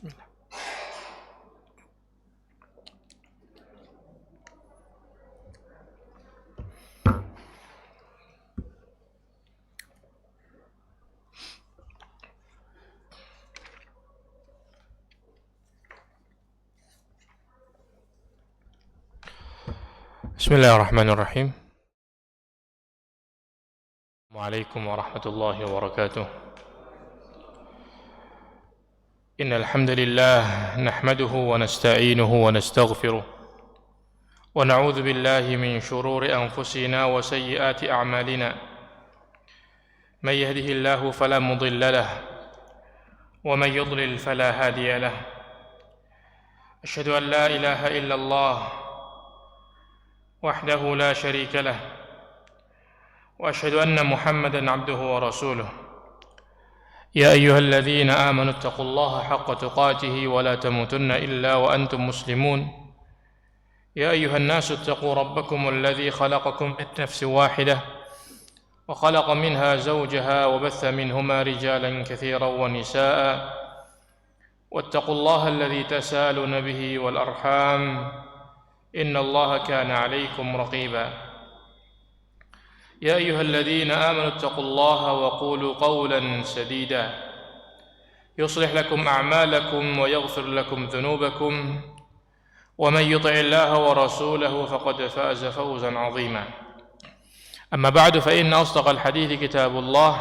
Bismillah. Bismillahirrahmanirrahim. Assalamualaikum warahmatullahi wabarakatuh. Innal hamdalillah nahmaduhu wa nasta'inuhu wa nastaghfiruh wa na'udzu billahi min shururi anfusina wa sayyiati a'malina. May yahdihillahu fala mudilla lahu wa may yudlil fala hadiya lahu. Asyhadu an la ilaha illallah وحده لا شريك له وأشهد أن محمدًا عبده ورسوله يا أيها الذين آمنوا اتقوا الله حق تقاته ولا تموتن إلا وأنتم مسلمون يا أيها الناس اتقوا ربكم الذي خلقكم من نفس واحدة وخلق منها زوجها وبث منهما رجالًا كثيرا ونساء واتقوا الله الذي تساءلون به والأرحام إن الله كان عليكم رقيبا يا أيها الذين آمنوا اتقوا الله وقولوا قولا سديدا يصلح لكم أعمالكم ويغفر لكم ذنوبكم ومن يطع الله ورسوله فقد فاز فوزا عظيما أما بعد فإن أصدق الحديث كتاب الله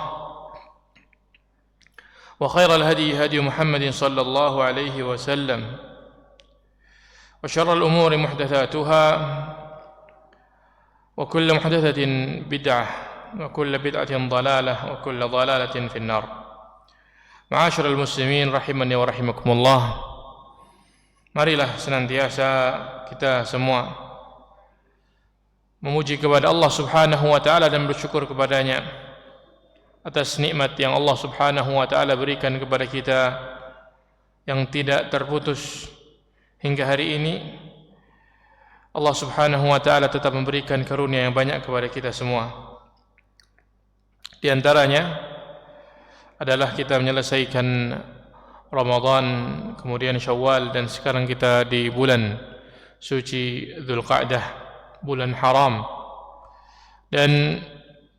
وخير الهدي هدي محمد صلى الله عليه وسلم وشر الأمور محدثاتها وكل محدثة بدعة وكل بدعة ضلالة وكل ضلالة في النار. معاشر المسلمين rahimani wa rahimakumullah. Marilah senantiasa kita semua memuji kepada Allah Subhanahu wa taala dan bersyukur kepadanya atas nikmat yang Allah Subhanahu wa taala berikan kepada kita yang tidak terputus. Hingga hari ini Allah Subhanahu wa taala tetap memberikan karunia yang banyak kepada kita semua. Di antaranya adalah kita menyelesaikan Ramadan, kemudian Syawal, dan sekarang kita di bulan suci Dzulqa'dah, bulan haram. Dan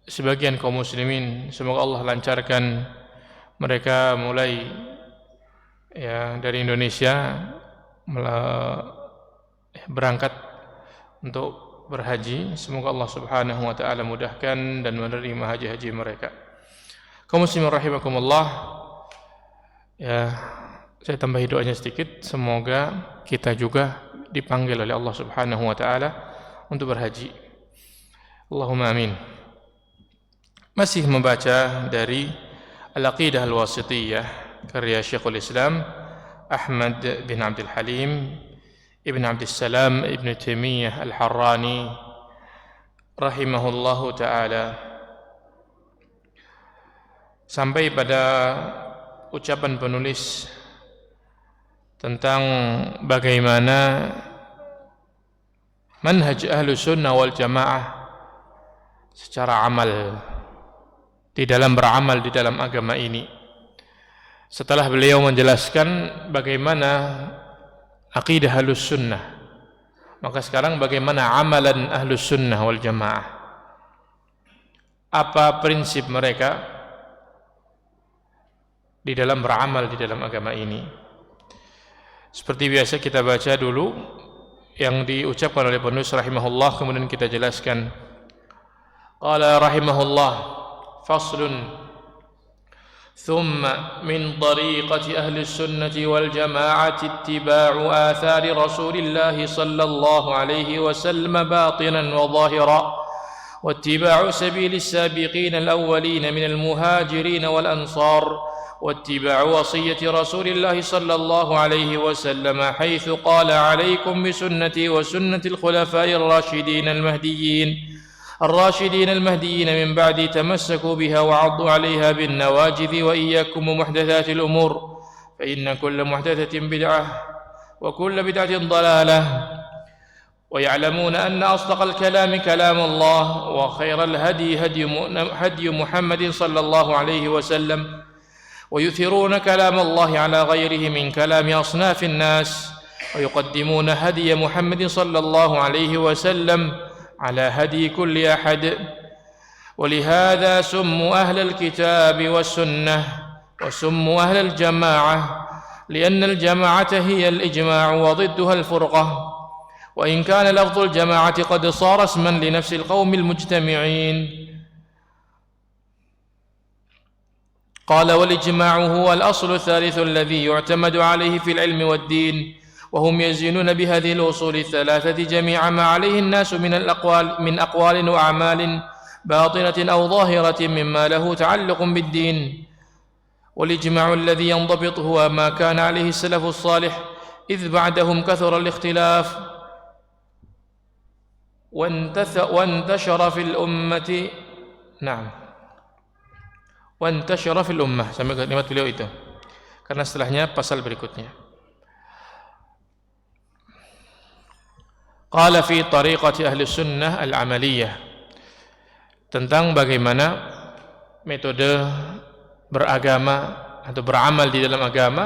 sebagian kaum muslimin, semoga Allah lancarkan mereka mulai dari Indonesia berangkat untuk berhaji. Semoga Allah Subhanahu wa taala mudahkan dan menerima haji-haji mereka. Kaum muslimin rahimakumullah, saya tambahi doanya sedikit, semoga kita juga dipanggil oleh Allah Subhanahu wa taala untuk berhaji. Allahumma amin. Masih membaca dari Al-Aqidah Al-Wasithiyah karya Syekhul Islam Ahmad bin Abdul Halim Ibn Abdul Salam Ibn Taimiyah Al-Harrani rahimahullahu ta'ala, sampai pada ucapan penulis tentang bagaimana manhaj ahlu sunnah wal jamaah secara amal, di dalam beramal di dalam agama ini. Setelah beliau menjelaskan bagaimana akidah ahlus sunnah, maka sekarang bagaimana amalan ahlus sunnah wal jamaah. Apa prinsip mereka di dalam beramal di dalam agama ini. Seperti biasa kita baca dulu yang diucapkan oleh penulis rahimahullah, kemudian kita jelaskan. Qala rahimahullah, faslun ثم من طريقة أهل السنة والجماعة اتباع آثار رسول الله صلى الله عليه وسلم باطنا وظاهرا واتباع سبيل السابقين الأولين من المهاجرين والأنصار واتباع وصية رسول الله صلى الله عليه وسلم حيث قال عليكم بسنتي وسنة الخلفاء الراشدين المهديين من بعدي تمسكوا بها وعضوا عليها بالنواجذ وإياكم ومحدثات الأمور فإن كل محدثة بدعة وكل بدعة ضلالة ويعلمون أن أصدق الكلام كلام الله وخير الهدي هدي محمد صلى الله عليه وسلم ويؤثرون كلام الله على غيره من كلام أصناف الناس ويقدمون هدي محمد صلى الله عليه وسلم على هدي كل أحد ولهذا سموا أهل الكتاب والسنة وسموا أهل الجماعة لأن الجماعة هي الإجماع وضدها الفرقة وإن كان لفظ الجماعة قد صار اسما لنفس القوم المجتمعين قال والإجماع هو الأصل الثالث الذي يعتمد عليه في العلم والدين وهم يزينون بهذه الأصول الثلاثة جميع ما عليه الناس من أقوال وأعمال باطنة أو ظاهرة مما له تعلق بالدين والإجماع الذي ينضبط هو ما كان عليه السلف الصالح إذ بعدهم كثر الاختلاف وانتشر في الأمة وانتشر في الأمة sampai kalimat beliau itu karena setelahnya pasal berikutnya qala fi tariqati ahli sunnah al-amaliyah tentang bagaimana metode beragama atau beramal di dalam agama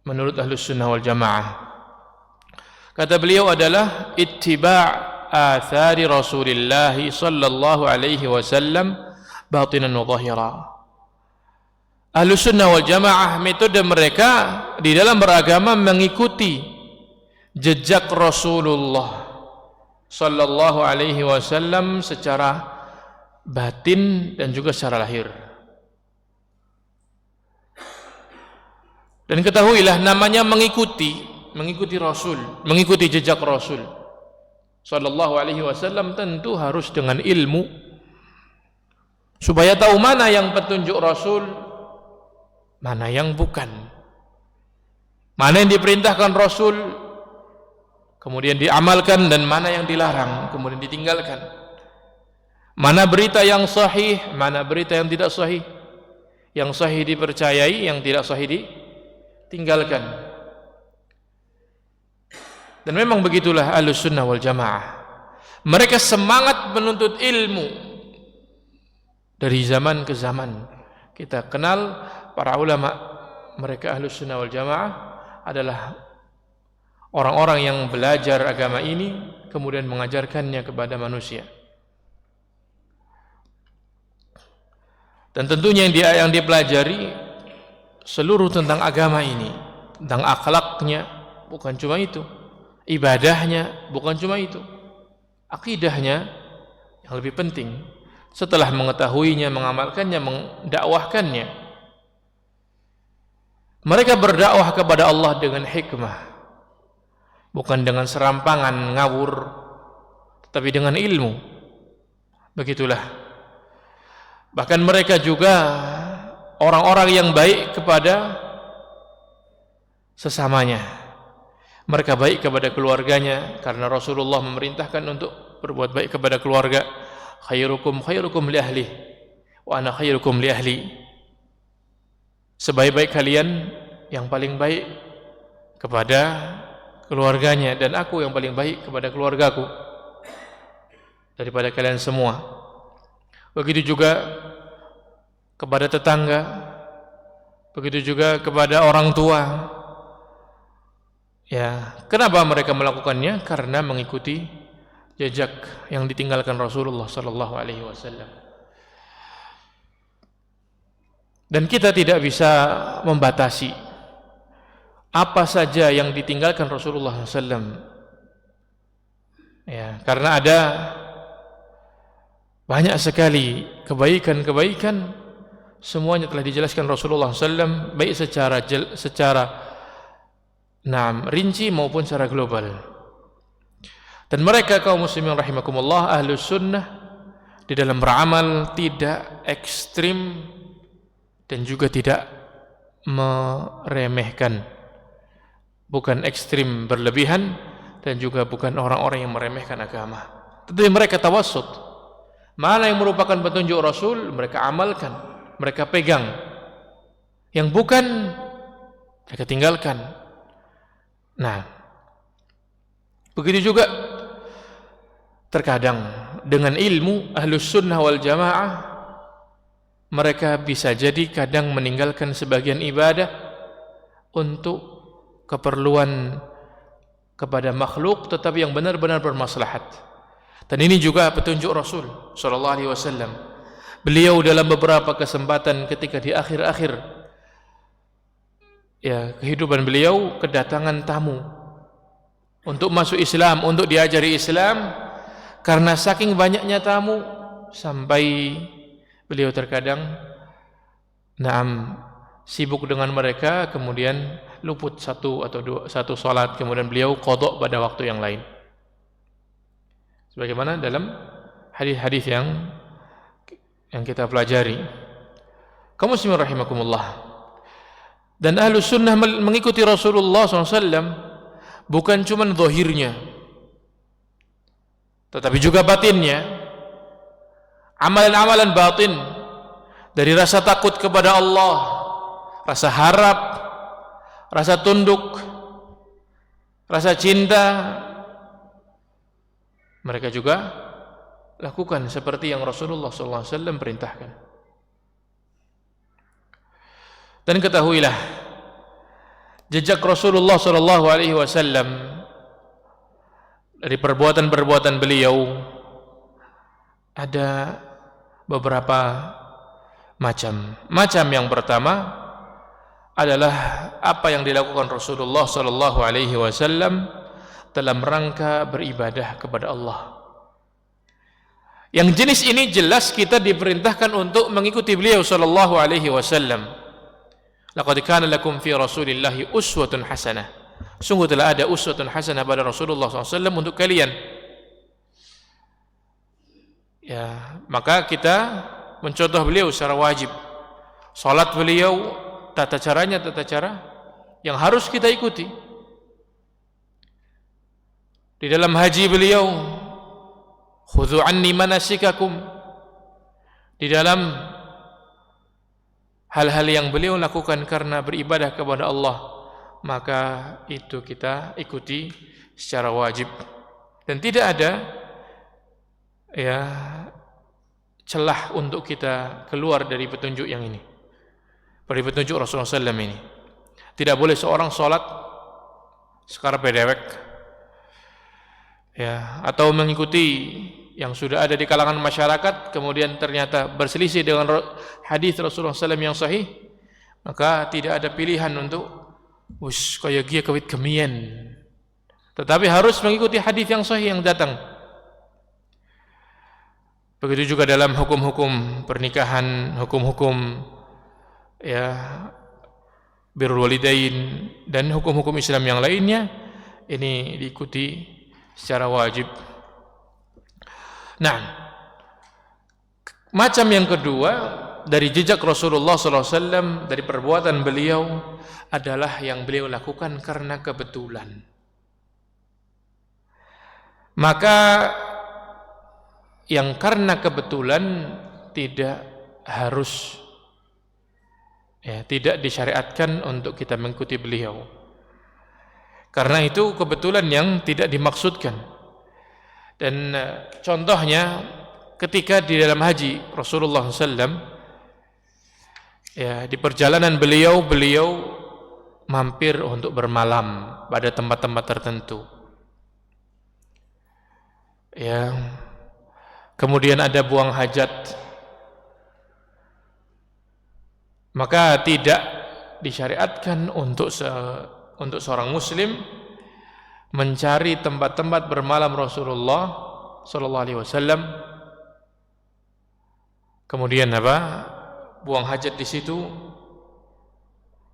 menurut ahli sunnah wal jamaah. Kata beliau adalah ittiba' athari Rasulillah sallallahu alaihi wasallam batinan wa zahira. Ahlu sunnah wal jamaah metode mereka di dalam beragama mengikuti jejak Rasulullah sallallahu alaihi wasallam secara batin dan juga secara lahir. Dan ketahuilah namanya mengikuti Rasul, mengikuti jejak Rasul sallallahu alaihi wasallam tentu harus dengan ilmu supaya tahu mana yang petunjuk Rasul, mana yang bukan, mana yang diperintahkan Rasul kemudian diamalkan dan mana yang dilarang kemudian ditinggalkan, mana berita yang sahih, mana berita yang tidak sahih, yang sahih dipercayai, yang tidak sahih ditinggalkan. Dan memang begitulah Ahlus Sunnah wal Jamaah, mereka semangat menuntut ilmu dari zaman ke zaman. Kita kenal para ulama, mereka Ahlus Sunnah wal Jamaah adalah orang-orang yang belajar agama ini kemudian mengajarkannya kepada manusia. Dan tentunya yang dia pelajari seluruh tentang agama ini, tentang akhlaknya, bukan cuma itu, ibadahnya, bukan cuma itu, akidahnya yang lebih penting. Setelah mengetahuinya, mengamalkannya, mendakwahkannya, mereka berdakwah kepada Allah dengan hikmah, bukan dengan serampangan ngawur, tetapi dengan ilmu. Begitulah. Bahkan mereka juga orang-orang yang baik kepada sesamanya. Mereka baik kepada keluarganya karena Rasulullah memerintahkan untuk berbuat baik kepada keluarga. Khairukum li ahli wa ana khairukum li ahli. Sebaik-baik kalian yang paling baik kepada keluarganya dan aku yang paling baik kepada keluargaku daripada kalian semua. Begitu juga kepada tetangga, begitu juga kepada orang tua. Ya, kenapa mereka melakukannya? Karena mengikuti jejak yang ditinggalkan Rasulullah sallallahu alaihi wasallam. Dan kita tidak bisa membatasi apa saja yang ditinggalkan Rasulullah sallallahu alaihi wasallam. Ya, karena ada banyak sekali kebaikan-kebaikan, semuanya telah dijelaskan Rasulullah sallallahu alaihi wasallam baik secara rinci maupun secara global. Dan mereka kaum muslimin rahimakumullah, Ahlus Sunnah di dalam beramal tidak ekstrim dan juga tidak meremehkan, bukan ekstrim berlebihan dan juga bukan orang-orang yang meremehkan agama. Tetapi mereka tawassut. Mana yang merupakan petunjuk Rasul mereka amalkan, mereka pegang. Yang bukan mereka tinggalkan. Nah, begitu juga terkadang dengan ilmu Ahlus Sunnah wal Jamaah mereka bisa jadi kadang meninggalkan sebagian ibadah untuk keperluan kepada makhluk tetapi yang benar-benar bermaslahat. Dan ini juga petunjuk Rasul sallallahu alaihi wasallam. Beliau dalam beberapa kesempatan ketika di akhir-akhir kehidupan beliau kedatangan tamu untuk masuk Islam, untuk diajari Islam. Karena saking banyaknya tamu sampai beliau terkadang sibuk dengan mereka, kemudian luput satu salat, kemudian beliau qadha pada waktu yang lain. Sebagaimana dalam hadis-hadis yang kita pelajari. Kaum muslimin rahimakumullah. Dan Ahlus Sunnah mengikuti Rasulullah SAW bukan cuma zahirnya, tetapi juga batinnya. Amalan-amalan batin dari rasa takut kepada Allah, rasa harap, rasa tunduk, rasa cinta, mereka juga lakukan seperti yang Rasulullah SAW perintahkan. Dan ketahuilah, jejak Rasulullah SAW dari perbuatan-perbuatan beliau ada beberapa macam. Macam yang pertama adalah apa yang dilakukan Rasulullah SAW dalam rangka beribadah kepada Allah. Yang jenis ini jelas kita diperintahkan untuk mengikuti beliau sallallahu alaihi wasallam. Laqad kana lakum fi Rasulillahi uswatun hasanah. Sungguh telah ada uswatun hasanah pada Rasulullah SAW untuk kalian. Ya, maka kita mencontoh beliau secara wajib. Salat beliau, tata caranya tata cara yang harus kita ikuti. Di dalam haji beliau, khudhu anni manasikakum. Di dalam hal-hal yang beliau lakukan karena beribadah kepada Allah, maka itu kita ikuti secara wajib. Dan tidak ada celah untuk kita keluar dari petunjuk yang ini, dari petunjuk Rasulullah SAW ini. Tidak boleh seorang sholat sekarang pedewek, atau mengikuti yang sudah ada di kalangan masyarakat, kemudian ternyata berselisih dengan hadis Rasulullah SAW yang sahih, maka tidak ada pilihan untuk kaya gia kawit kemian, tetapi harus mengikuti hadis yang sahih yang datang. Begitu juga dalam hukum-hukum pernikahan, hukum-hukum birrul walidain dan hukum-hukum Islam yang lainnya, ini diikuti secara wajib. Nah, macam yang kedua dari jejak Rasulullah SAW, dari perbuatan beliau adalah yang beliau lakukan karena kebetulan. Maka yang karena kebetulan tidak harus, tidak disyariatkan untuk kita mengikuti beliau. Karena itu kebetulan yang tidak dimaksudkan. Dan contohnya ketika di dalam haji Rasulullah SAW, di perjalanan beliau mampir untuk bermalam pada tempat-tempat tertentu. Kemudian ada buang hajat, maka tidak disyariatkan untuk seorang muslim mencari tempat-tempat bermalam Rasulullah sallallahu alaihi wasallam, kemudian buang hajat di situ,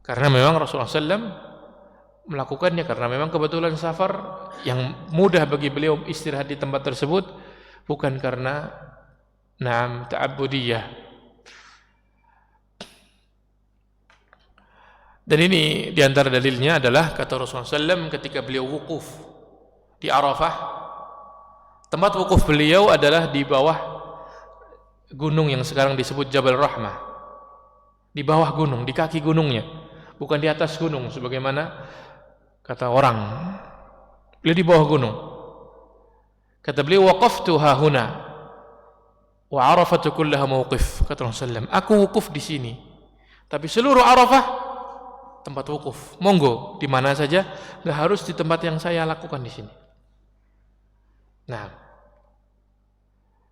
karena memang Rasulullah SAW melakukannya karena memang kebetulan safar yang mudah bagi beliau istirahat di tempat tersebut, bukan karena ta'abbudiyah. Dan ini diantara dalilnya adalah kata Rasulullah SAW ketika beliau wukuf di Arafah. Tempat wukuf beliau adalah di bawah gunung yang sekarang disebut Jabal Rahmah. Di bawah gunung, di kaki gunungnya, bukan di atas gunung sebagaimana kata orang. Beliau di bawah gunung. Kata beliau, waqaftu hahuna, wa Arafatu kullaha mauqif. Kata Rasulullah SAW, aku wukuf di sini, tapi seluruh Arafah tempat wukuf. Monggo di mana saja, enggak harus di tempat yang saya lakukan di sini. Nah,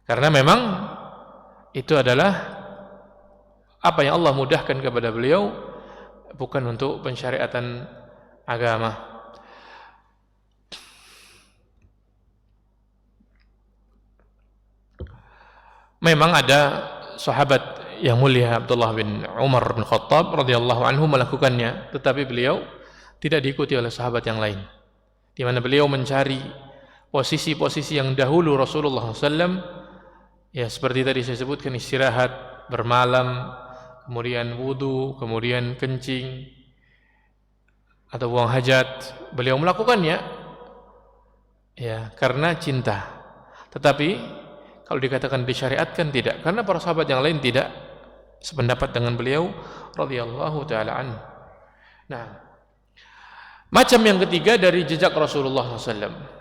karena memang itu adalah apa yang Allah mudahkan kepada beliau, bukan untuk pensyariatan agama. Memang ada sahabat yang mulia Abdullah bin Umar bin Khattab radhiyallahu anhu melakukannya, tetapi beliau tidak diikuti oleh sahabat yang lain, di mana beliau mencari posisi-posisi yang dahulu Rasulullah SAW, ya seperti tadi saya sebutkan, istirahat, bermalam, kemudian wudu, kemudian kencing atau buang hajat. Beliau melakukannya ya karena cinta. Tetapi kalau dikatakan disyariatkan, tidak, karena para sahabat yang lain tidak sependapat dengan beliau radhiyallahu taala anhu. Nah, macam yang ketiga dari jejak Rasulullah SAW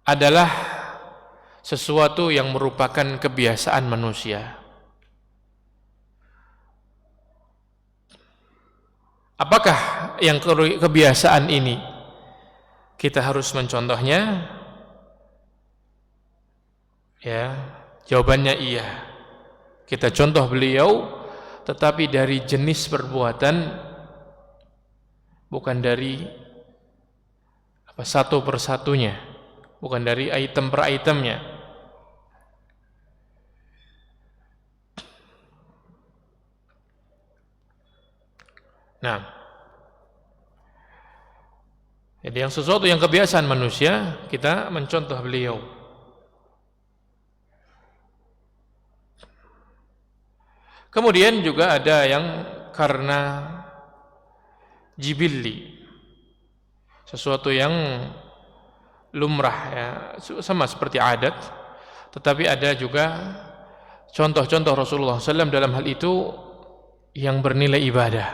adalah sesuatu yang merupakan kebiasaan manusia. Apakah yang kebiasaan ini kita harus mencontohnya? Ya, jawabannya iya. Kita contoh beliau, tetapi dari jenis perbuatan, bukan dari satu persatunya, bukan dari item per itemnya. Nah, jadi yang sesuatu yang kebiasaan manusia, kita mencontoh beliau. Kemudian juga ada yang karena jibilli, sesuatu yang lumrah, ya, sama seperti adat. Tetapi ada juga contoh-contoh Rasulullah SAW dalam hal itu yang bernilai ibadah.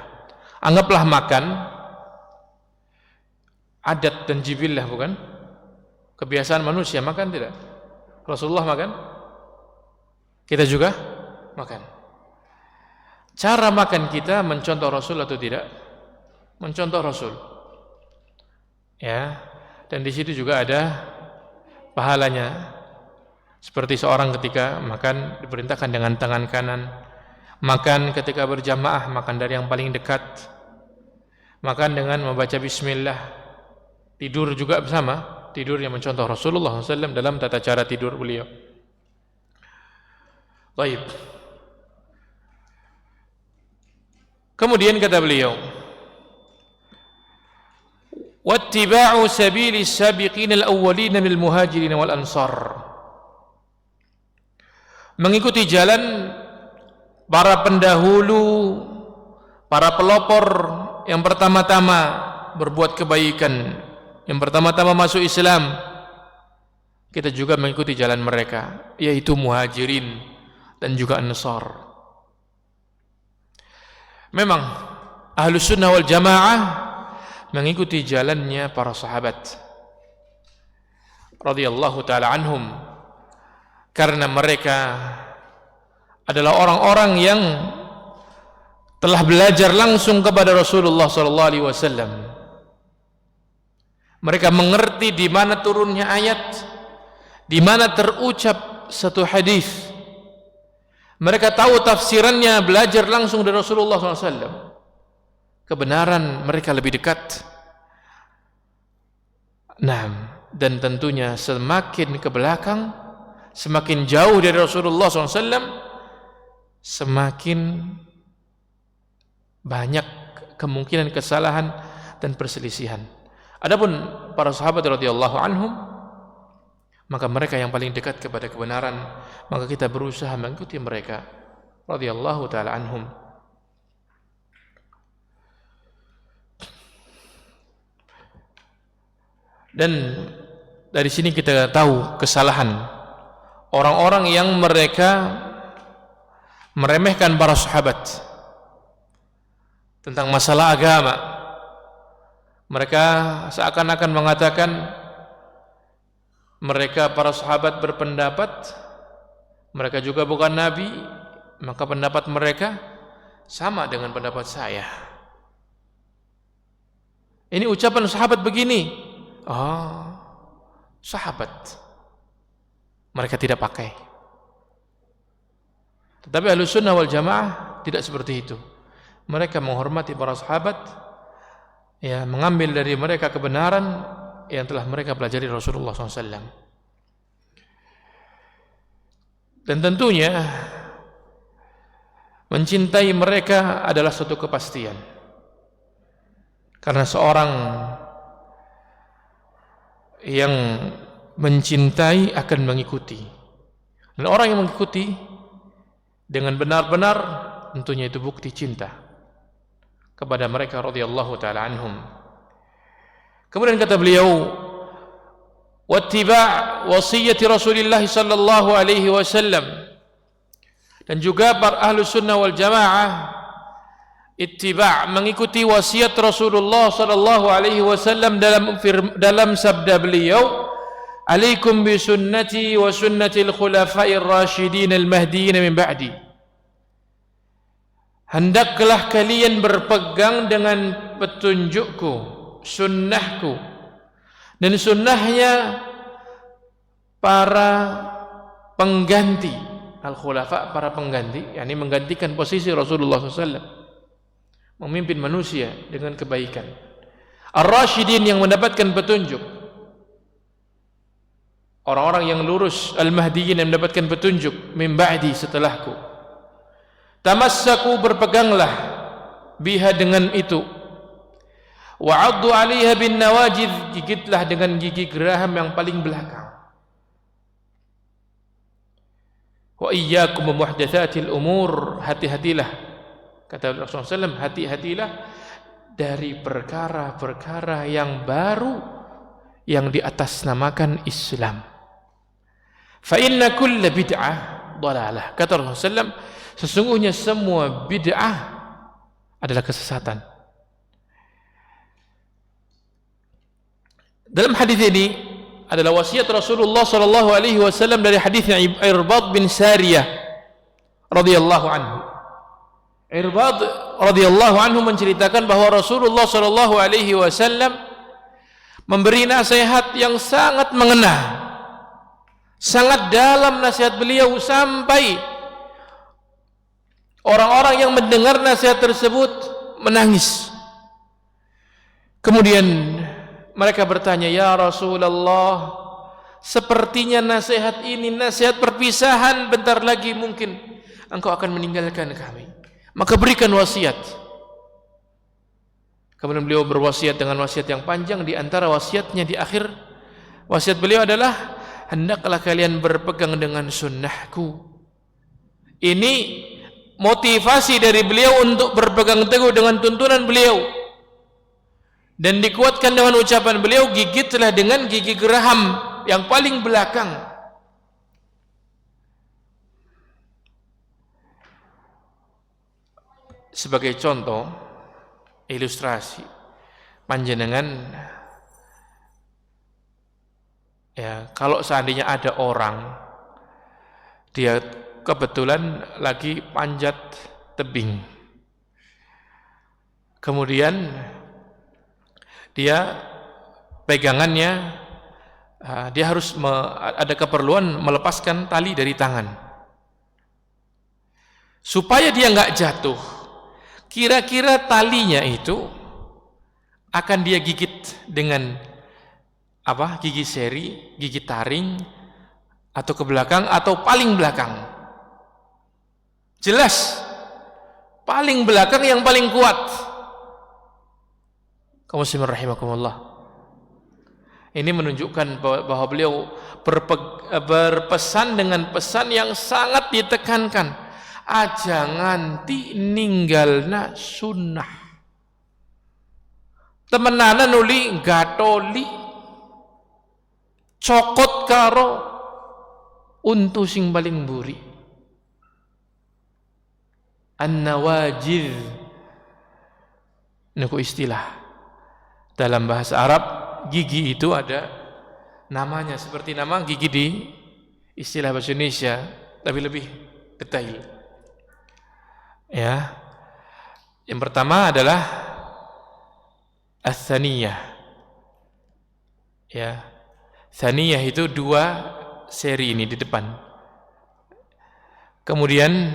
Anggaplah makan, adat dan jibillah, bukan? Kebiasaan manusia makan, tidak? Rasulullah makan, kita juga makan. Cara makan kita mencontoh Rasul atau tidak? Mencontoh Rasul. Ya, dan di situ juga ada pahalanya. Seperti seorang ketika makan diperintahkan dengan tangan kanan, makan ketika berjamaah makan dari yang paling dekat, makan dengan membaca bismillah, tidur juga bersama, tidur yang mencontoh Rasulullah SAW dalam tata cara tidur beliau. Baik. Kemudian kata beliau, wattiba'u sabilis sabiqin al-awwalin minal muhajirin wal ansar. Mengikuti jalan para pendahulu, para pelopor yang pertama-tama berbuat kebaikan, yang pertama-tama masuk Islam. Kita juga mengikuti jalan mereka, yaitu muhajirin dan juga ansar. Memang Ahlus Sunnah wal Jamaah mengikuti jalannya para sahabat radhiyallahu taala anhum, karena mereka adalah orang-orang yang telah belajar langsung kepada Rasulullah sallallahu alaihi wasallam. Mereka mengerti di mana turunnya ayat, di mana terucap satu hadis. Mereka tahu tafsirannya, belajar langsung dari Rasulullah SAW. Kebenaran mereka lebih dekat. Nah, dan tentunya semakin ke belakang, semakin jauh dari Rasulullah SAW, semakin banyak kemungkinan kesalahan dan perselisihan. Adapun para sahabat radhiyallahu anhum, maka mereka yang paling dekat kepada kebenaran, maka kita berusaha mengikuti mereka radhiyallahu taala anhum. Dan dari sini kita tahu kesalahan orang-orang yang mereka meremehkan para sahabat tentang masalah agama. Mereka seakan-akan mengatakan mereka para sahabat berpendapat mereka juga bukan nabi, maka pendapat mereka sama dengan pendapat saya. Ini ucapan sahabat begini. Oh, sahabat. Mereka tidak pakai. Tetapi Ahlussunnah wal Jamaah tidak seperti itu. Mereka menghormati para sahabat, ya, mengambil dari mereka kebenaran yang telah mereka pelajari Rasulullah SAW. Dan tentunya mencintai mereka adalah suatu kepastian. Karena seorang yang mencintai akan mengikuti. Dan orang yang mengikuti dengan benar-benar tentunya itu bukti cinta kepada mereka radhiyallahu taala anhum. Kemudian kata beliau, wattiba' wasiyati Rasulillah sallallahu alaihi wasallam. Dan juga para Ahlus Sunnah wal Jamaah ittiba' mengikuti wasiat Rasulullah sallallahu alaihi wasallam dalam sabda beliau, alaikum bi sunnati wa sunnatil khulafa'ir rasyidin al-mahdiyyin min ba'di. Hendaklah kalian berpegang dengan petunjukku, sunnahku, dan sunnahnya para pengganti al-khulafa, para pengganti, yakni menggantikan posisi Rasulullah SAW, memimpin manusia dengan kebaikan. Ar-rasyidin yang mendapatkan petunjuk, orang-orang yang lurus, al-mahdiyyin yang mendapatkan petunjuk, min ba'di, setelahku. Tamassaku, berpeganglah, biha, dengan itu. Wa'addu 'alaiha bin nawajidh, gigitlah dengan gigi geraham yang paling belakang. Wa iyyakum muhdatsatil umur, hati-hatilah, kata Rasulullah SAW, hati-hatilah dari perkara-perkara yang baru yang diatasnamakan Islam. Fa inna kulla bid'ah dhalalah, kata Rasulullah SAW, sesungguhnya semua bid'ah adalah kesesatan. Dalam hadis ini adalah wasiat Rasulullah SAW dari hadisnya Irbad bin Sariyah radhiyallahu anhu. Irbad radhiyallahu anhu menceritakan bahwa Rasulullah sallallahu alaihi wasallam memberi nasihat yang sangat mengena, sangat dalam nasihat beliau, sampai orang-orang yang mendengar nasihat tersebut menangis. Kemudian mereka bertanya, ya Rasulullah, sepertinya nasihat ini nasihat perpisahan, bentar lagi mungkin engkau akan meninggalkan kami, maka berikan wasiat. Kemudian beliau berwasiat dengan wasiat yang panjang. Di antara wasiatnya di akhir wasiat beliau adalah, hendaklah kalian berpegang dengan sunnahku. Ini motivasi dari beliau untuk berpegang teguh dengan tuntunan beliau, dan dikuatkan dengan ucapan beliau, gigitlah dengan gigi geraham yang paling belakang. Sebagai contoh, ilustrasi, panjenengan, ya, kalau seandainya ada orang dia kebetulan lagi panjat tebing, kemudian dia pegangannya, dia harus ada keperluan melepaskan tali dari tangan supaya dia nggak jatuh. Kira-kira talinya itu akan dia gigit dengan apa? Gigi seri, gigi taring, atau ke belakang, atau paling belakang? Jelas paling belakang yang paling kuat. Kaum muslimin rahimakumullah. Ini menunjukkan bahwa beliau berpesan dengan pesan yang sangat ditekankan. Aja nganti ninggalna sunnah. Temenanan uli gatoli cokot karo untu sing paling mburi. An-nawajidh niku istilah dalam bahasa Arab. Gigi itu ada namanya seperti nama gigi di istilah bahasa Indonesia, tapi lebih detail. Ya. Yang pertama adalah ats-tsaniyah. Ya. Tsaniyah itu 2 seri ini di depan. Kemudian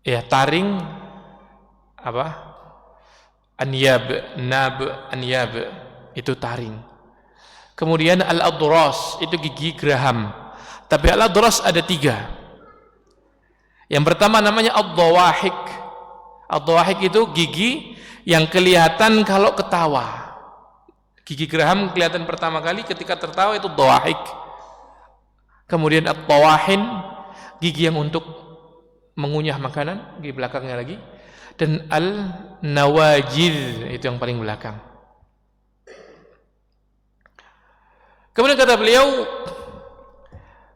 ya taring apa? Anyab, nab, anyab itu taring. Kemudian al-adras itu gigi geraham. Tapi al-adras ada 3. Yang pertama namanya ad-dawahik. Ad-dawahik itu gigi yang kelihatan kalau ketawa. Gigi geraham kelihatan pertama kali ketika tertawa, itu dawahik. Kemudian at-tawahin, gigi yang untuk mengunyah makanan, gigi belakangnya lagi. Dan al-nawajid, itu yang paling belakang. Kemudian kata beliau,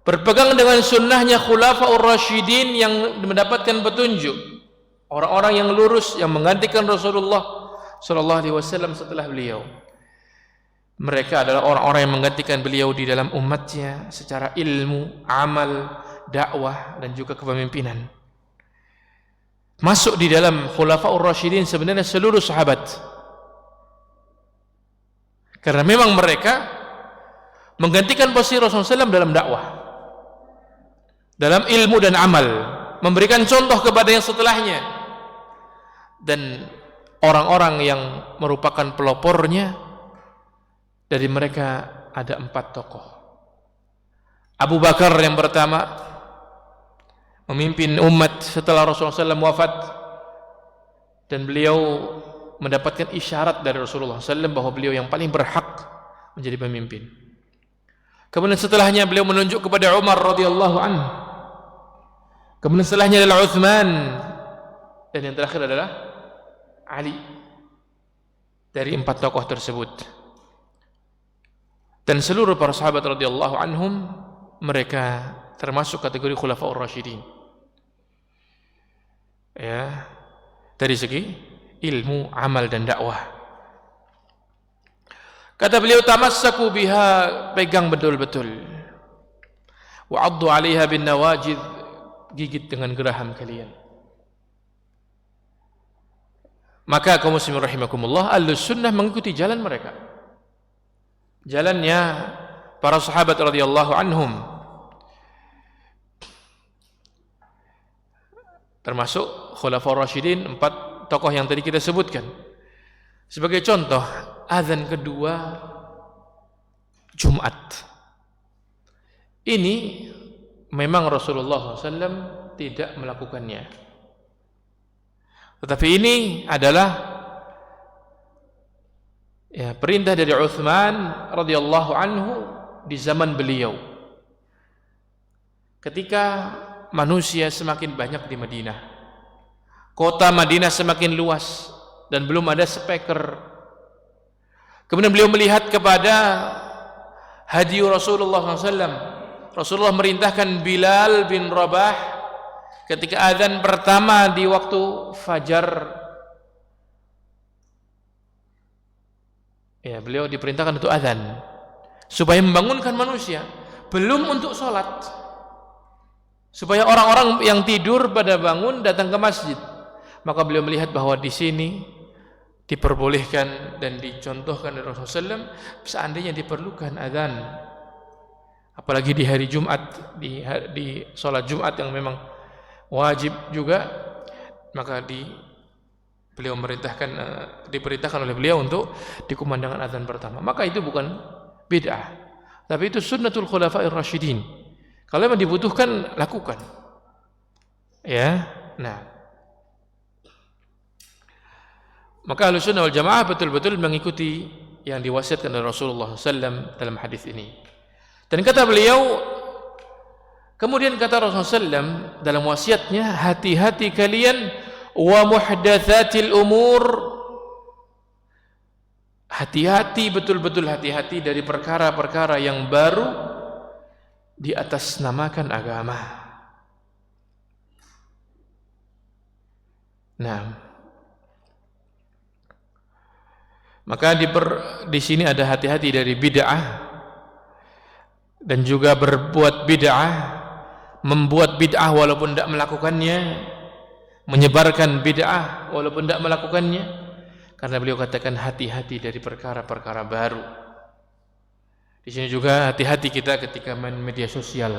berpegang dengan sunnahnya khulafaur rasyidin yang mendapatkan petunjuk, orang-orang yang lurus yang menggantikan Rasulullah sallallahu alaihi wasallam setelah beliau. Mereka adalah orang-orang yang menggantikan beliau di dalam umatnya secara ilmu, amal, dakwah dan juga kepemimpinan. Masuk di dalam khulafaur rasyidin sebenarnya seluruh sahabat. Karena memang mereka menggantikan posisi Rasulullah SAW dalam dakwah, dalam ilmu dan amal, memberikan contoh kepada yang setelahnya. Dan orang-orang yang merupakan pelopornya, dari mereka ada 4 tokoh. Abu Bakar yang pertama, memimpin umat setelah Rasulullah SAW wafat, dan beliau mendapatkan isyarat dari Rasulullah SAW bahwa beliau yang paling berhak menjadi pemimpin. Kemudian setelahnya beliau menunjuk kepada Umar radhiyallahu anhu. Kemudian setelahnya adalah Utsman, dan yang terakhir adalah Ali. Dari 4 tokoh tersebut. Dan seluruh para sahabat radhiyallahu anhum, mereka termasuk kategori khulafaur rasyidin. Ya, dari segi ilmu, amal dan dakwah. Kata beliau, tamassaku biha, pegang betul-betul. Wa 'addu 'alaiha bin nawajid, gigit dengan geraham kalian. Maka kaum muslimin rahimakumullah, ahlus sunnah mengikuti jalan mereka, jalannya para sahabat radhiyallahu anhum, termasuk khulafaur rasyidin, 4 tokoh yang tadi kita sebutkan. Sebagai contoh, azan kedua Jumat ini memang Rasulullah SAW tidak melakukannya, tetapi ini adalah perintah dari Utsman radhiyallahu anhu di zaman beliau, ketika manusia semakin banyak di Madinah, kota Madinah semakin luas dan belum ada speaker. Kemudian beliau melihat kepada hadi Rasulullah SAW. Rasulullah merintahkan Bilal bin Rabah ketika azan pertama di waktu fajar. Ya, beliau diperintahkan untuk azan supaya membangunkan manusia, belum untuk sholat, supaya orang-orang yang tidur pada bangun datang ke masjid. Maka beliau melihat bahwa di sini diperbolehkan dan dicontohkan oleh Rasulullah SAW seandainya diperlukan azan, apalagi di hari Jumat, di sholat Jumat yang memang wajib juga, maka beliau diperintahkan oleh beliau untuk dikumandangkan azan pertama. Maka itu bukan bid'ah, tapi itu sunnatul khulafair rasyidin. Kalau memang dibutuhkan, lakukan. Ya, nah. Maka Ahlussunnah wal Jamaah betul-betul mengikuti yang diwasiatkan oleh Rasulullah SAW dalam hadis ini. Dan kata beliau, kemudian kata Rasulullah SAW dalam wasiatnya, hati-hati kalian wa muhdatsatil umur, hati-hati, betul-betul hati-hati dari perkara-perkara yang baru di atas namakan agama. Nah, Maka di sini ada hati-hati dari bid'ah dan juga berbuat bid'ah, membuat bid'ah walaupun tidak melakukannya, menyebarkan bid'ah walaupun tidak melakukannya. Karena beliau katakan hati-hati dari perkara-perkara baru. Di sini juga hati-hati kita ketika main media sosial.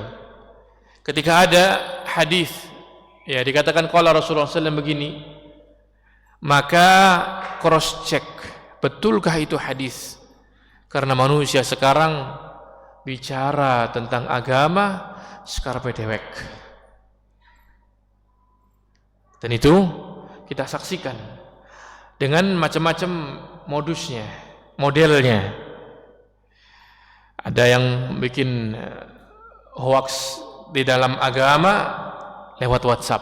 Ketika ada hadis, ya dikatakan qala Rasulullah SAW begini, maka cross check, betulkah itu hadis? Karena manusia sekarang bicara tentang agama skarpe dewek. Dan itu kita saksikan dengan macam-macam modusnya, modelnya. Ada yang bikin hoax di dalam agama lewat WhatsApp,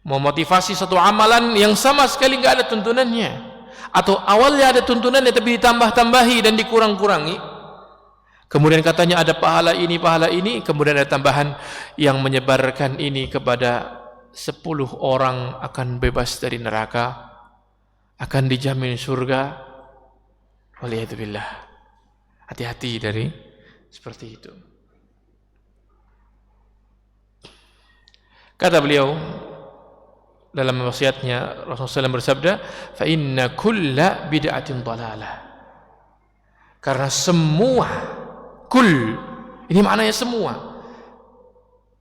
memotivasi satu amalan yang sama sekali nggak ada tuntunannya, atau awalnya ada tuntunannya tapi ditambah-tambahi dan dikurang-kurangi. Kemudian katanya ada pahala ini, kemudian ada tambahan yang menyebarkan ini kepada 10 orang akan bebas dari neraka, akan dijamin surga. Waliyadzubillah. Hati-hati dari seperti itu. Kata beliau dalam wasiatnya, Rasulullah SAW bersabda, fa inna kulla bid'atin dhalalah. Karena semua, kul ini maknanya semua.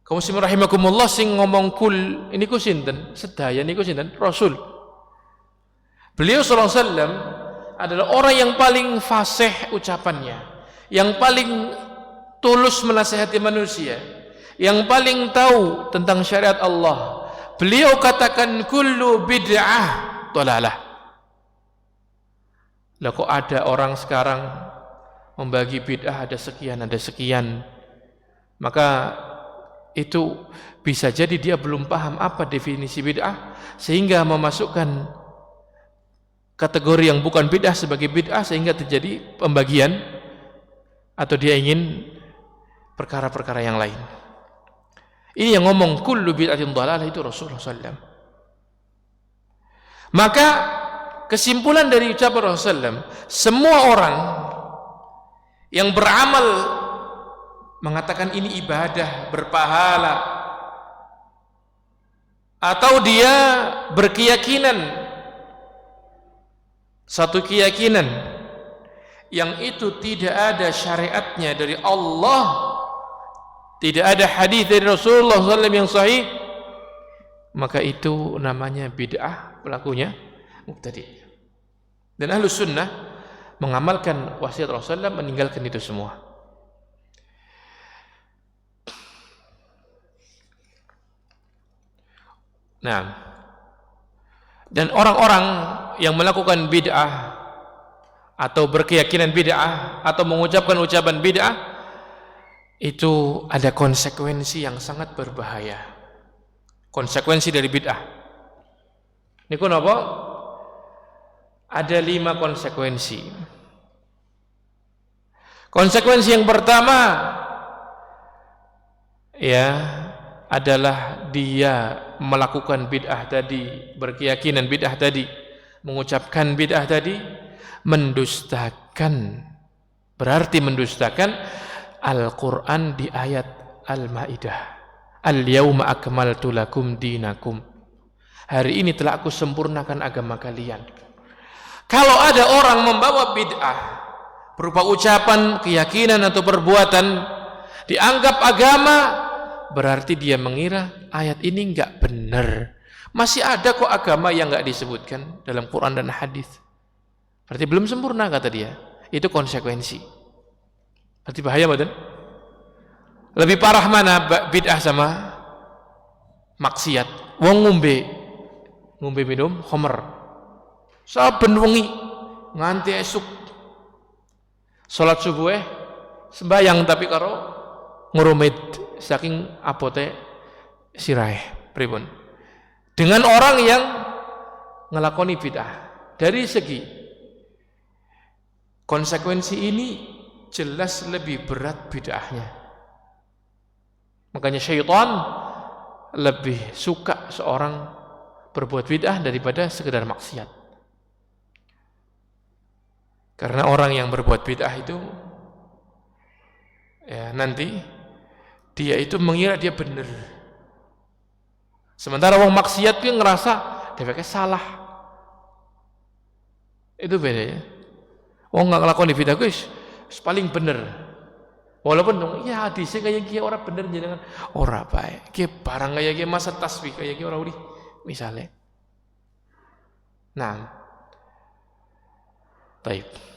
Kaum muslimin rahimakumullah, sing ngomong kul ini ku sinten? Sedaya niku sinten? Rasul. Beliau sallallahu alaihi wasallam adalah orang yang paling fasih ucapannya, yang paling tulus menasihati manusia, yang paling tahu tentang syariat Allah. Beliau katakan kullu bid'ah dhalalah. Lah kok ada orang sekarang membagi bid'ah ada sekian. Maka itu bisa jadi dia belum paham apa definisi bid'ah, sehingga memasukkan kategori yang bukan bid'ah sebagai bid'ah, sehingga terjadi pembagian, atau dia ingin perkara-perkara yang lain. Ini yang ngomong kullu bid'atin dhalalah itu Rasulullah SAW. Maka kesimpulan dari ucapan Rasulullah SAW, semua orang yang beramal mengatakan ini ibadah, berpahala, atau dia berkeyakinan satu keyakinan yang itu tidak ada syariatnya dari Allah, tidak ada hadis dari Rasulullah SAW yang sahih, maka itu namanya bid'ah, pelakunya mubtadi'. Dan Ahlus Sunnah mengamalkan wasiat Rasulullah, meninggalkan itu semua. Nah, dan orang-orang yang melakukan bid'ah atau berkeyakinan bid'ah atau mengucapkan ucapan bid'ah, itu ada konsekuensi yang sangat berbahaya. Konsekuensi dari bid'ah niku napa? Ada 5 konsekuensi. Konsekuensi yang pertama ya adalah dia melakukan bid'ah tadi, berkeyakinan bid'ah tadi, mengucapkan bid'ah tadi, mendustakan, berarti mendustakan Al-Quran di ayat Al-Ma'idah, Al-yawma akmaltu lakum dinakum, hari ini telah aku sempurnakan agama kalian. Kalau ada orang membawa bid'ah berupa ucapan, keyakinan atau perbuatan dianggap agama, berarti dia mengira ayat ini enggak benar. Masih ada kok agama yang enggak disebutkan dalam Quran dan hadis. Berarti belum sempurna kata dia. Itu konsekuensi. Berarti bahaya betul. Lebih parah mana bid'ah sama maksiat? Wong ngombe minum khamr. Saben wengi nganti esuk. Salat subuh sembayang tapi karo ngurumit saking abote sirahe pripun. Dengan orang yang ngelakoni bid'ah. Dari segi konsekuensi ini jelas lebih berat bid'ahnya. Makanya syaitan lebih suka seorang berbuat bid'ah daripada sekedar maksiat. Karena orang yang berbuat bid'ah itu ya nanti dia itu mengira dia benar. Sementara orang maksiat dia ngerasa dia salah. Itu bedanya. Wong nggak ngelakuin di bid'ah guys, paling bener. Walaupun dong, ya hadisnya kayak gini orang bener jangan orang baik. Kayak barang kayak gini masa tasbih kayak gini orang uli misalnya. Nah, baik.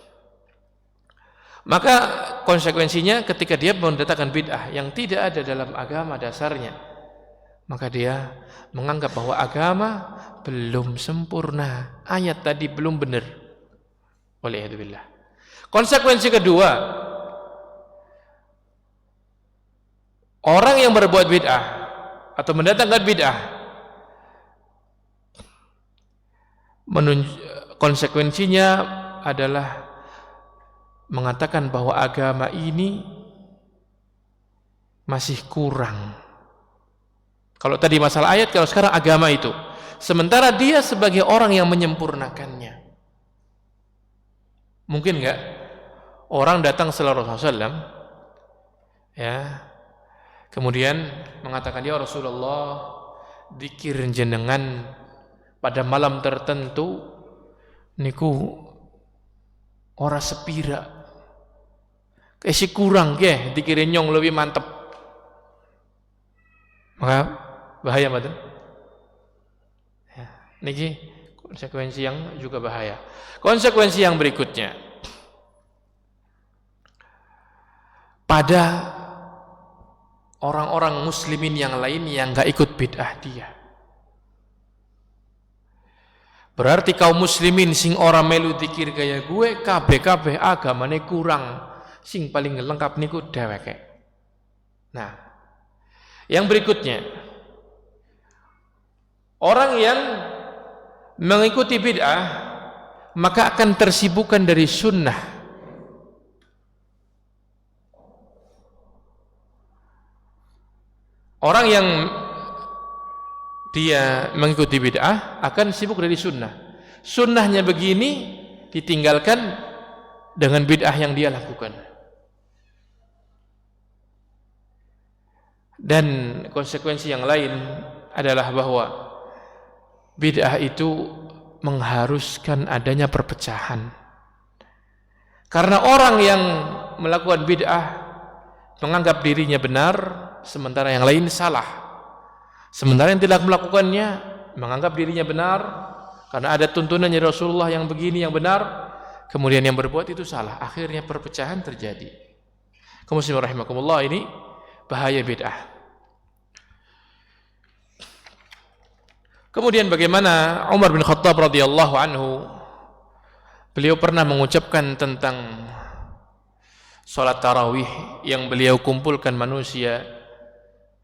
Maka konsekuensinya ketika dia mendatangkan bid'ah yang tidak ada dalam agama dasarnya, maka dia menganggap bahwa agama belum sempurna. Ayat tadi belum benar. Waliyadzubillah. Konsekuensi kedua, orang yang berbuat bid'ah atau mendatangkan bid'ah, konsekuensinya adalah mengatakan bahwa agama ini masih kurang. Kalau tadi masalah ayat, kalau sekarang agama itu, sementara dia sebagai orang yang menyempurnakannya. Mungkin enggak orang datang setelah Rasulullah SAW, ya, kemudian mengatakan, ya Rasulullah, dzikir jenengan pada malam tertentu niku ora sepira, kesi kurang ke, dikirin nyong lebih mantep. Maka bahaya mboten? Ya, niki konsekuensi yang juga bahaya. Konsekuensi yang berikutnya, pada orang-orang muslimin yang lain yang enggak ikut bid'ah dia. Berarti kaum muslimin sing ora melu dzikir kaya gue, kabeh-kabeh agamane kurang. Sing paling lengkap niku dheweke. Nah, yang berikutnya, orang yang mengikuti bid'ah maka akan tersibukkan dari sunnah. Orang yang dia mengikuti bid'ah akan sibuk dari sunnah. Sunnahnya begini ditinggalkan dengan bid'ah yang dia lakukan. Dan konsekuensi yang lain adalah bahwa bid'ah itu mengharuskan adanya perpecahan. Karena orang yang melakukan bid'ah menganggap dirinya benar, sementara yang lain salah. Sementara yang tidak melakukannya menganggap dirinya benar karena ada tuntunannya Rasulullah yang begini yang benar, kemudian yang berbuat itu salah. Akhirnya perpecahan terjadi. Kaum muslimin rahimakumullah, ini bahaya bid'ah. Kemudian bagaimana Umar bin Khattab radhiyallahu anhu, beliau pernah mengucapkan tentang salat tarawih yang beliau kumpulkan manusia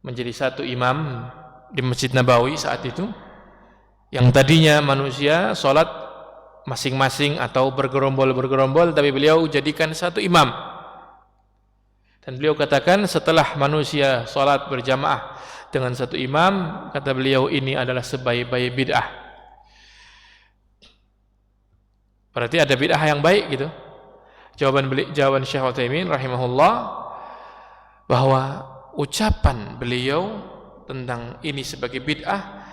menjadi satu imam di Masjid Nabawi saat itu, yang tadinya manusia salat masing-masing atau bergerombol-bergerombol, tapi beliau jadikan satu imam. Dan beliau katakan setelah manusia salat berjamaah dengan satu imam, kata beliau, ini adalah sebaik-baik bid'ah. Berarti ada bid'ah yang baik gitu. Jawaban Syekh Utsaimin rahimahullah bahwa ucapan beliau tentang ini sebagai bid'ah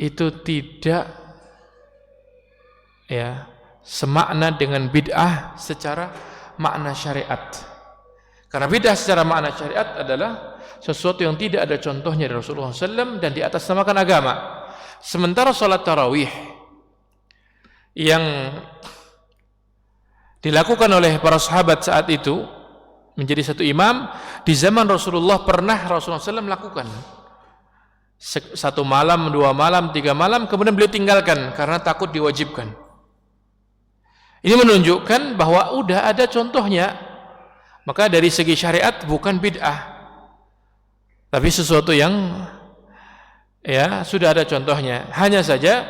itu tidak ya semakna dengan bid'ah secara makna syariat. Karena bid'ah secara makna syariat adalah sesuatu yang tidak ada contohnya dari Rasulullah SAW dan diatasnamakan agama. Sementara salat tarawih yang dilakukan oleh para sahabat saat itu menjadi satu imam, di zaman Rasulullah pernah Rasulullah SAW lakukan satu malam, dua malam, tiga malam, kemudian beliau tinggalkan karena takut diwajibkan. Ini menunjukkan bahwa udah ada contohnya. Maka dari segi syariat bukan bid'ah, tapi sesuatu yang ya sudah ada contohnya. Hanya saja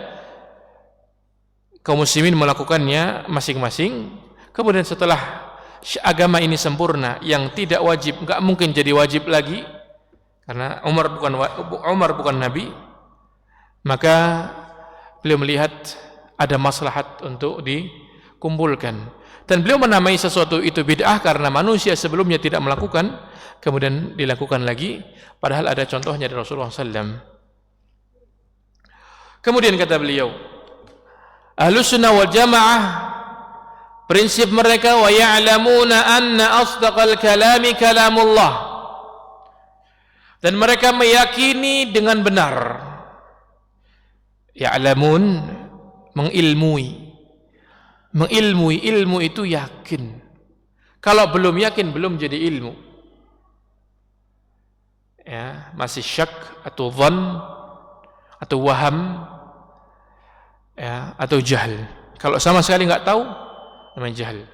kaum muslimin melakukannya masing-masing. Kemudian setelah agama ini sempurna, yang tidak wajib enggak mungkin jadi wajib lagi, karena Umar bukan nabi, maka beliau melihat ada maslahat untuk dikumpulkan. Dan beliau menamai sesuatu itu bid'ah karena manusia sebelumnya tidak melakukan, kemudian dilakukan lagi, padahal ada contohnya dari Rasulullah SAW. Kemudian kata beliau, Ahlus Sunnah wal Jamaah, prinsip mereka, wa ya'lamuna anna asdaqal kalami kalamullah, dan mereka meyakini dengan benar. Ya'lamun, mengilmui. Mengilmui, ilmu itu yakin. Kalau belum yakin, belum jadi ilmu. Ya, masih syak atau dhann atau waham, ya, atau jahil. Kalau sama sekali enggak tahu, namanya jahil.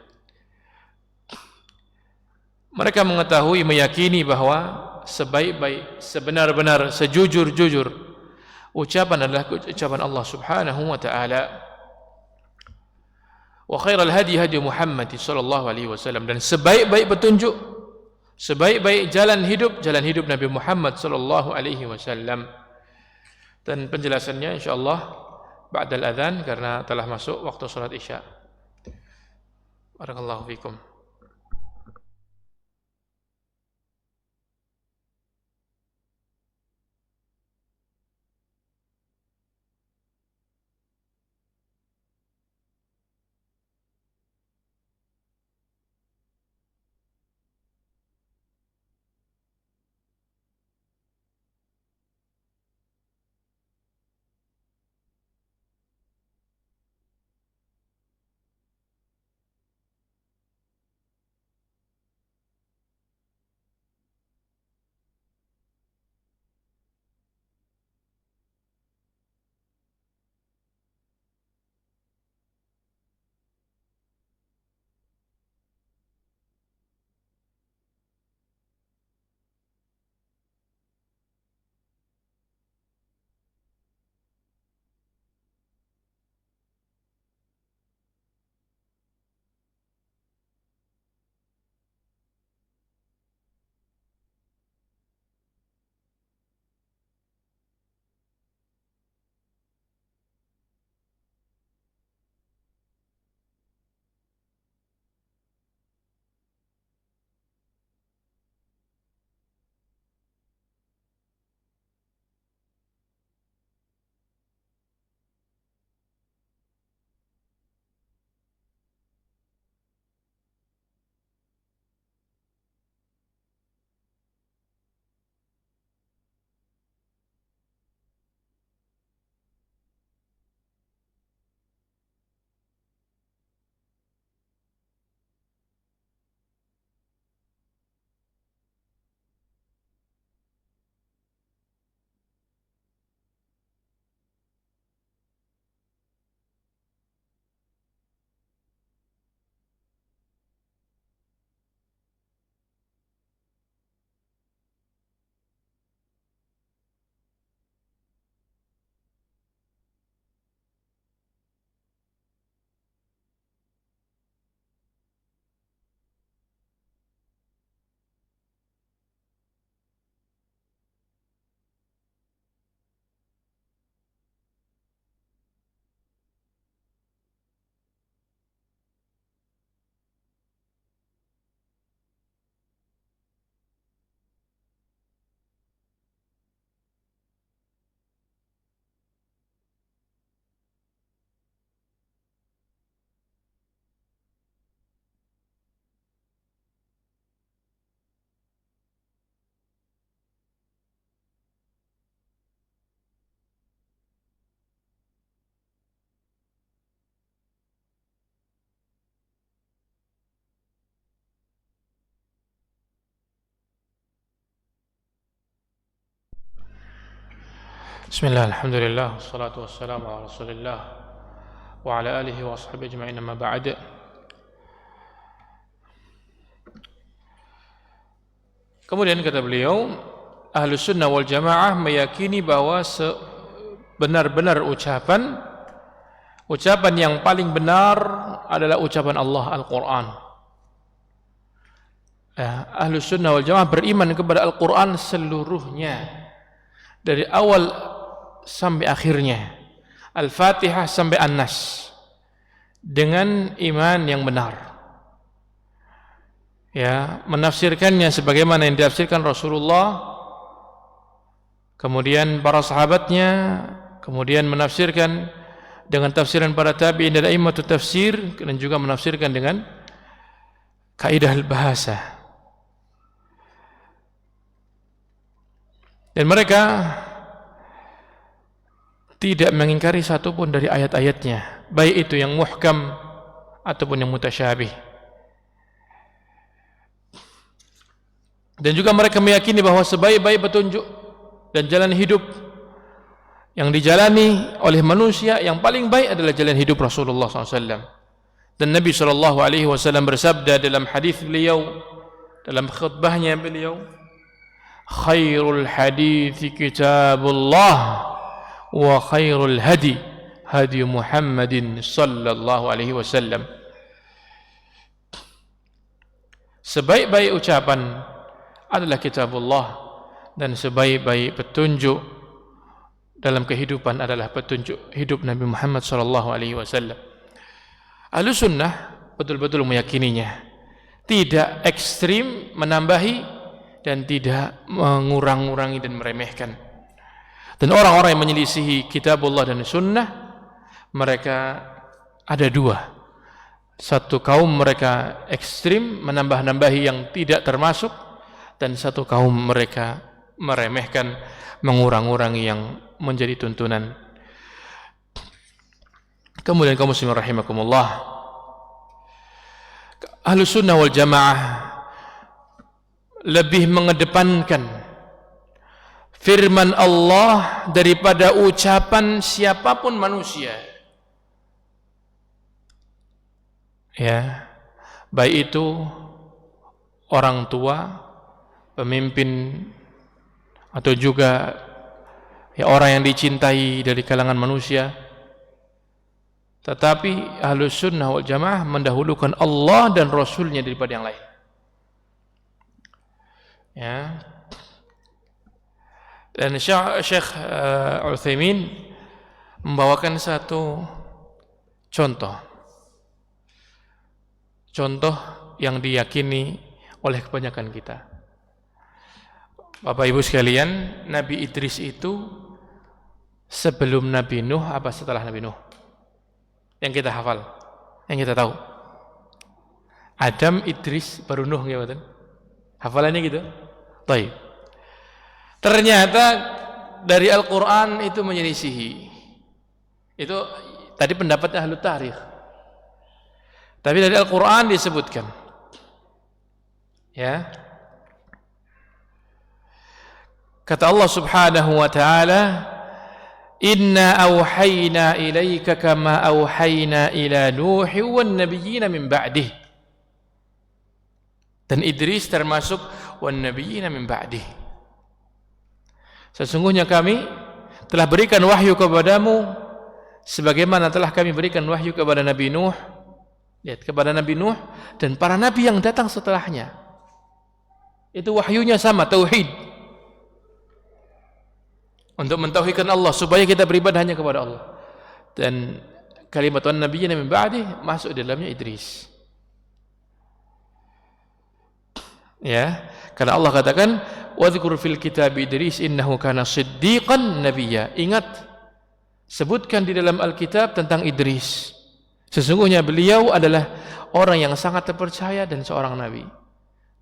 Mereka mengetahui, meyakini bahwa sebaik-baik, sebenar-benar, sejujur-jujur ucapan adalah ucapan Allah Subhanahu wa taala. Wa khairal hadi hadi Muhammad sallallahu alaihi wasallam, dan sebaik-baik petunjuk, sebaik-baik jalan hidup Nabi Muhammad sallallahu alaihi wasallam. Dan penjelasannya insyaallah ba'dal adzan karena telah masuk waktu salat Isya. Barakallahu fikum. Bismillah, alhamdulillah, wassalatu wassalamu ala rasulillah wa ala alihi wa ashabihi ajma'in, amma ba'd. Kemudian kata beliau, Ahlus Sunnah wal Jamaah meyakini bahwa benar-benar ucapan yang paling benar adalah ucapan Allah, Al-Quran. Ahlus Sunnah wal Jamaah beriman kepada Al-Quran seluruhnya, dari awal sampai akhirnya, Al-Fatihah sampai An-Nas, dengan iman yang benar. ya, menafsirkannya sebagaimana yang ditafsirkan Rasulullah, kemudian para sahabatnya, kemudian menafsirkan dengan tafsiran para tabi'in dan a'immatut tafsir, dan juga menafsirkan dengan kaidah bahasa. Dan mereka tidak mengingkari satupun dari ayat-ayatnya, baik itu yang muhkam ataupun yang mutasyabih. Dan juga mereka meyakini bahwa sebaik-baik petunjuk dan jalan hidup yang dijalani oleh manusia, yang paling baik adalah jalan hidup Rasulullah SAW. Dan Nabi SAW bersabda dalam hadis beliau, dalam khutbahnya beliau, khairul hadithi kitabullah wa khairul hadi hadi Muhammadin sallallahu alaihi wasallam. Sebaik-baik ucapan adalah kitabullah, dan sebaik-baik petunjuk dalam kehidupan adalah petunjuk hidup Nabi Muhammad sallallahu alaihi wasallam. Ahlus sunnah betul-betul meyakininya, tidak ekstrim menambahi dan tidak mengurang-urangi dan meremehkan. Dan orang-orang yang menyelisihi kitabullah dan sunnah, mereka ada dua. Satu kaum mereka ekstrim menambah-nambahi yang tidak termasuk, dan satu kaum mereka meremehkan, mengurang-urangi yang menjadi tuntunan. Kemudian kaum muslimin rahimakumullah, Ahlus sunnah wal jamaah lebih mengedepankan firman Allah daripada ucapan siapapun manusia. Ya, baik itu orang tua, pemimpin, atau juga ya orang yang dicintai dari kalangan manusia. Tetapi Ahlus sunnah wal jamaah mendahulukan Allah dan Rasulnya daripada yang lain. Ya. Dan Syekh Utsaimin membawakan satu contoh yang diyakini oleh kebanyakan kita. Bapak Ibu sekalian, Nabi Idris itu sebelum Nabi Nuh apa setelah Nabi Nuh? Yang kita hafal, yang kita tahu. Adam, Idris, baru Nuh, gitu. Hafalannya gitu. Baik. Ternyata dari Al-Quran itu menyelisihi. Itu tadi pendapatnya ahlu tarikh. Tapi dari Al-Quran disebutkan, ya, kata Allah Subhanahu wa ta'ala, inna awhayna ilaika kama awhayna ila Nuhi wan nabiyyina min ba'dih. Dan Idris termasuk wan nabiyyina min ba'dih. Sesungguhnya kami telah berikan wahyu kepadamu sebagaimana telah kami berikan wahyu kepada Nabi Nuh, lihat, kepada Nabi Nuh dan para nabi yang datang setelahnya. Itu wahyunya sama, tauhid. Untuk mentauhidkan Allah, supaya kita beribadah hanya kepada Allah. Dan kalimat wan nabiyyina min ba'dih masuk dalamnya Idris. Ya, karena Allah katakan wadhkur fil kitab Idris innahu kana siddiqan nabiyya. Ingat, sebutkan di dalam Alkitab tentang Idris. Sesungguhnya beliau adalah orang yang sangat terpercaya dan seorang nabi.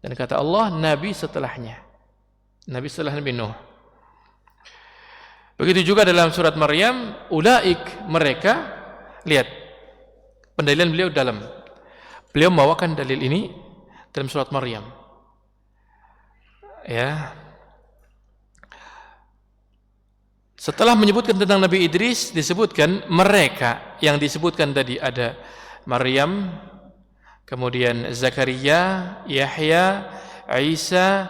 Dan kata Allah, nabi setelahnya, nabi setelah Nabi Nuh. Begitu juga dalam surat Maryam, ulaik, mereka, lihat pendalilan beliau dalam. Beliau membawakan dalil ini dalam surat Maryam. Ya. Setelah menyebutkan tentang Nabi Idris, disebutkan mereka yang disebutkan tadi ada Maryam, kemudian Zakaria, Yahya, Isa,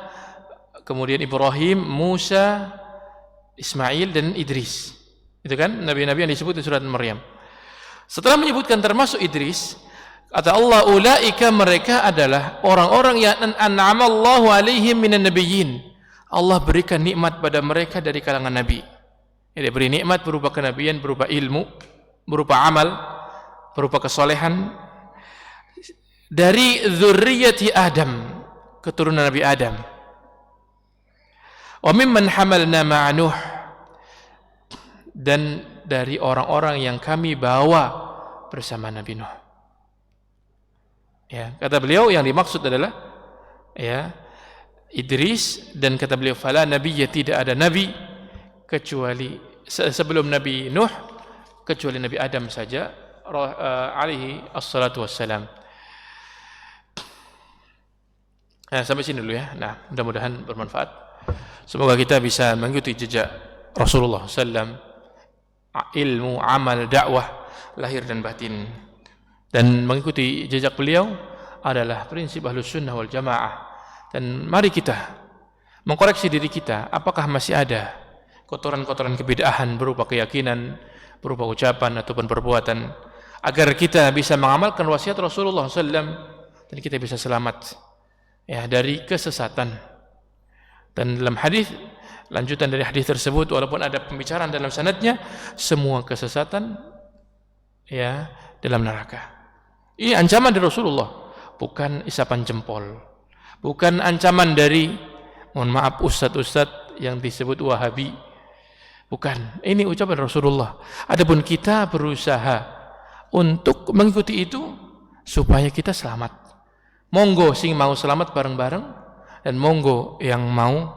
kemudian Ibrahim, Musa, Ismail dan Idris. Itu kan nabi-nabi yang disebut di surat Maryam. Setelah menyebutkan termasuk Idris, kata Allah, ulaika, mereka adalah orang-orang yang an'amallahu alaihim minan nabiyyin. Allah berikan nikmat pada mereka dari kalangan nabi. Dia beri nikmat berupa kenabian, berupa ilmu, berupa amal, berupa kesolehan. dari dzurriyyati Adam, keturunan Nabi Adam. Wa mimman hamalna ma'a Nuh, dan dari orang-orang yang kami bawa bersama Nabi Nuh. Ya, kata beliau yang dimaksud adalah ya Idris, dan kata beliau fala nabiyya, tidak ada nabi kecuali sebelum Nabi Nuh kecuali Nabi Adam saja alaihi assalatu wassalam. Nah, sampai sini dulu ya. Nah, mudah-mudahan bermanfaat. Semoga kita bisa mengikuti jejak Rasulullah SAW, ilmu, amal, dakwah, lahir dan batin. Dan mengikuti jejak beliau adalah prinsip Ahlus Sunnah wal Jamaah. Dan mari kita mengkoreksi diri kita, apakah masih ada kotoran-kotoran kebid'ahan berupa keyakinan, berupa ucapan ataupun perbuatan, agar kita bisa mengamalkan wasiat Rasulullah SAW dan kita bisa selamat ya dari kesesatan. Dan dalam hadis, lanjutan dari hadis tersebut, walaupun ada pembicaraan dalam sanadnya, semua kesesatan ya dalam neraka. Ini ancaman dari Rasulullah, bukan isapan jempol, bukan ancaman dari, mohon maaf, ustadz-ustadz yang disebut Wahabi, bukan. Ini ucapan Rasulullah. Adapun kita berusaha untuk mengikuti itu supaya kita selamat. Monggo sing mau selamat bareng-bareng, dan monggo yang mau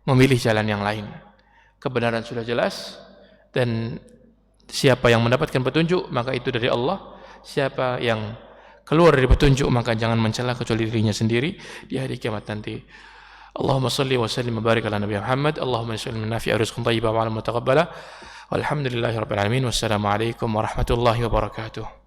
memilih jalan yang lain. Kebenaran sudah jelas, dan siapa yang mendapatkan petunjuk maka itu dari Allah. Siapa yang keluar dari petunjuk maka jangan mencela kecuali dirinya sendiri di hari kiamat nanti. Allahumma salli wa sallim wa barik ala Nabi Muhammad. Allahumma salli min nafi'a rizqan thayyiban wa 'alaman mutaqabbala. Walhamdulillahirabbil alamin. Wassalamu alaikum warahmatullahi wabarakatuh.